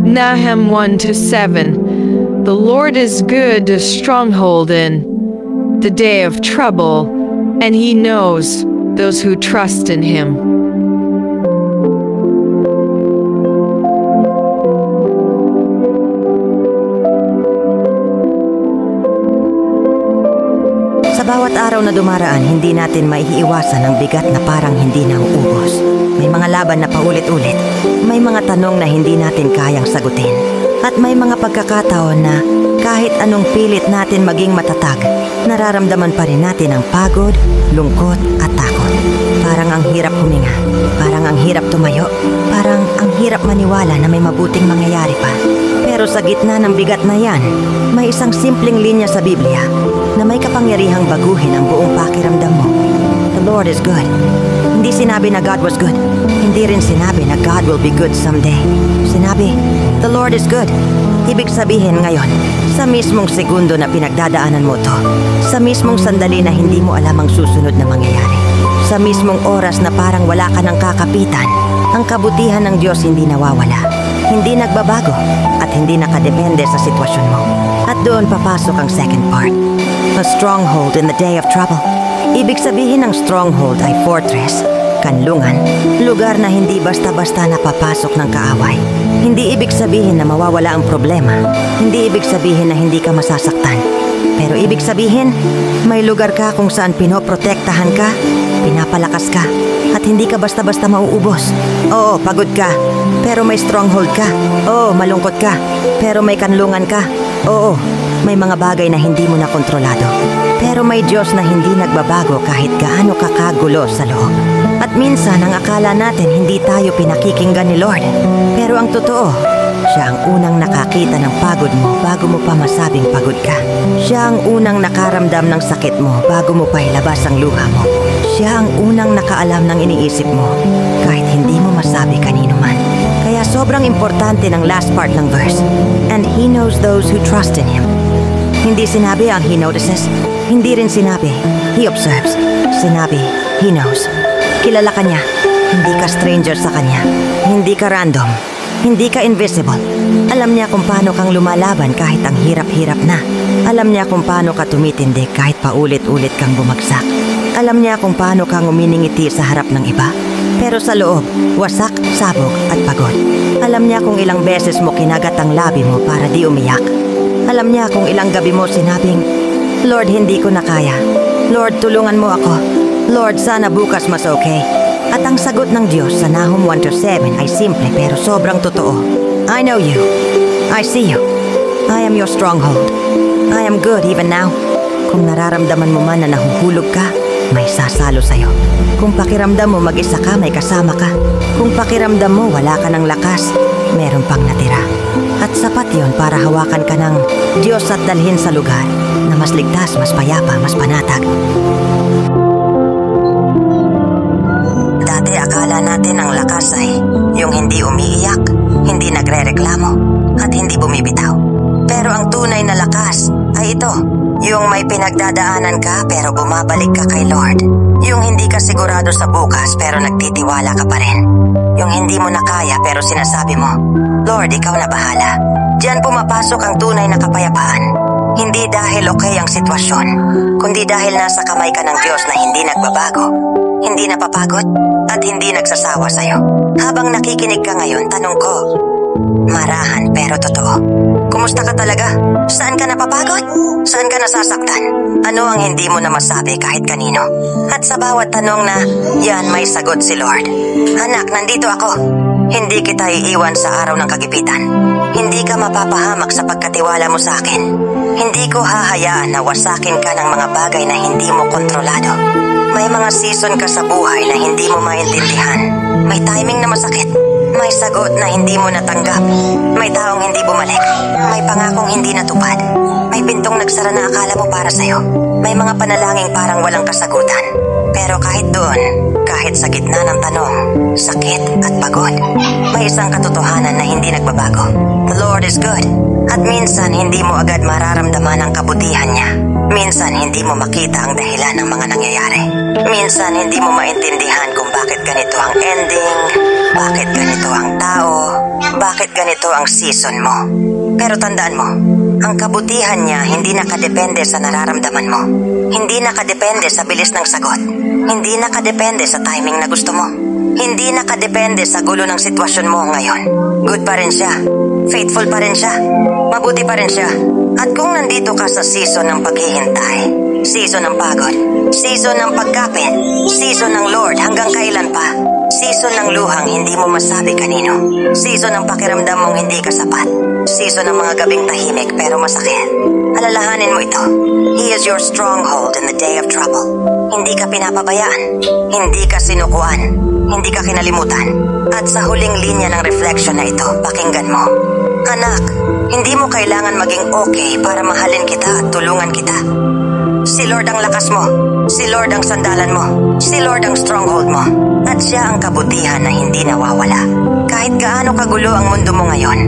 Nahum 1-7. The Lord is good, a stronghold in the day of trouble, and he knows those who trust in him. Sa bawat araw na dumaraan, hindi natin maiiwasan ang bigat na parang hindi na uubos. May mga laban na paulit-ulit. May mga tanong na hindi natin kayang sagutin. At may mga pagkakataon na kahit anong pilit natin maging matatag, nararamdaman pa rin natin ang pagod, lungkot at takot. Parang ang hirap huminga. Parang ang hirap tumayo. Parang ang hirap maniwala na may mabuting mangyayari pa. Pero sa gitna ng bigat na yan, may isang simpleng linya sa Biblia na may kapangyarihang baguhin ang buong pakiramdam mo. The Lord is good. Hindi sinabi na God was good. Hindi rin sinabi na God will be good someday. Sinabi, the Lord is good. Ibig sabihin ngayon, sa mismong segundo na pinagdadaanan mo to, sa mismong sandali na hindi mo alam ang susunod na mangyayari, sa mismong oras na parang wala ka ng kakapitan, ang kabutihan ng Diyos hindi nawawala, hindi nagbabago, at hindi nakadepende sa sitwasyon mo. At doon papasok ang second part. A stronghold in the day of trouble. Ibig sabihin ng stronghold ay fortress, kanlungan, lugar na hindi basta-basta napapasok ng kaaway. Hindi ibig sabihin na mawawala ang problema. Hindi ibig sabihin na hindi ka masasaktan. Pero ibig sabihin, may lugar ka kung saan pinoprotektahan ka, pinapalakas ka, at hindi ka basta-basta mauubos. Oo, pagod ka, pero may stronghold ka. Oo, malungkot ka, pero may kanlungan ka. Oo, may mga bagay na hindi mo na kontrolado. Pero may Diyos na hindi nagbabago kahit gaano kakagulo sa loob. At minsan ang akala natin hindi tayo pinakikinggan ni Lord. Pero ang totoo, siya ang unang nakakita ng pagod mo bago mo pa masabing pagod ka. Siya ang unang nakaramdam ng sakit mo bago mo pa ilabas ang luha mo. Siya ang unang nakaalam ng iniisip mo kahit hindi mo masabi kanino man. Kaya sobrang importante ng last part ng verse. And He knows those who trust in Him. Hindi sinabi ang He notices. Hindi rin sinabi He observes. Sinabi He knows. Kilala ka niya. Hindi ka stranger sa kanya. Hindi ka random. Hindi ka invisible. Alam niya kung paano kang lumalaban kahit ang hirap-hirap na. Alam niya kung paano ka tumitindig kahit paulit-ulit kang bumagsak. Alam niya kung paano kang uminingiti sa harap ng iba. Pero sa loob, wasak, sabog at pagod. Alam niya kung ilang beses mo kinagat ang labi mo para di umiyak. Alam niya kung ilang gabi mo sinabing, Lord, hindi ko na kaya. Lord, tulungan mo ako. Lord, sana bukas mas okay. At ang sagot ng Diyos sa Nahum 1-7 ay simple pero sobrang totoo. I know you. I see you. I am your stronghold. I am good even now. Kung nararamdaman mo man na nahuhulog ka, may sasalo sa'yo. Kung pakiramdam mo mag-isa ka, may kasama ka. Kung pakiramdam mo wala ka ng lakas, meron pang natira. At sapat yon para hawakan ka ng Diyos at dalhin sa lugar na mas ligtas, mas payapa, mas panatag. Dati akala natin ang lakas ay yung hindi umiiyak, hindi nagre-reklamo, at hindi bumibitaw. Pero ang tunay na lakas ay ito, yung may pinagdadaanan ka pero bumabalik ka kay Lord. Yung hindi ka sigurado sa bukas pero nagtitiwala ka pa rin. Yung hindi mo na kaya pero sinasabi mo, Lord, ikaw na bahala. Diyan pumapasok ang tunay na kapayapaan. Hindi dahil okay ang sitwasyon, kundi dahil nasa kamay ka ng Diyos na hindi nagbabago, hindi napapagod, at hindi nagsasawa sa'yo. Habang nakikinig ka ngayon, tanong ko, marahan pero totoo. Kumusta ka talaga? Saan ka napapagod? Saan ka nasasaktan? Ano ang hindi mo na masabi kahit kanino? At sa bawat tanong na, yan may sagot si Lord. Anak, nandito ako. Hindi kita iiwan sa araw ng kagipitan. Hindi ka mapapahamak sa pagkatiwala mo sa akin. Hindi ko hahayaan na wasakin ka ng mga bagay na hindi mo kontrolado. May mga season ka sa buhay na hindi mo maintindihan. May timing na masakit. May sagot na hindi mo natanggap. May taong hindi bumalik. May pangakong hindi natupad. May pintong nagsara na akala mo para sa'yo. May mga panalangin parang walang kasagutan. Pero kahit doon, kahit sa gitna ng tanong, sakit at pagod, may isang katotohanan na hindi nagbabago. The Lord is good. At minsan hindi mo agad mararamdaman ang kabutihan niya. Minsan hindi mo makita ang dahilan ng mga nangyayari. Minsan hindi mo maintindihan kung bakit ganito ang ending, bakit ganito ang tao, bakit ganito ang season mo. Pero tandaan mo, ang kabutihan niya hindi nakadepende sa nararamdaman mo. Hindi nakadepende sa bilis ng sagot. Hindi nakadepende sa timing na gusto mo. Hindi nakadepende sa gulo ng sitwasyon mo ngayon. Good pa rin siya. Faithful pa rin siya. Mabuti pa rin siya. At kung nandito ka sa season ng paghihintay, season ng pagod, season ng pagkapit, season ng Lord hanggang kailan pa, season ng luhang hindi mo masabi kanino, season ng pakiramdam mong hindi ka sapat, season ng mga gabing tahimik pero masakit, alalahanin mo ito. He is your stronghold in the day of trouble. Hindi ka pinapabayaan, hindi ka sinukuan, hindi ka kinalimutan. At sa huling linya ng reflection na ito, pakinggan mo. Anak, hindi mo kailangan maging okay para mahalin kita at tulungan kita. Si Lord ang lakas mo. Si Lord ang sandalan mo. Si Lord ang stronghold mo. At siya ang kabutihan na hindi nawawala. Kahit gaano kagulo ang mundo mo ngayon,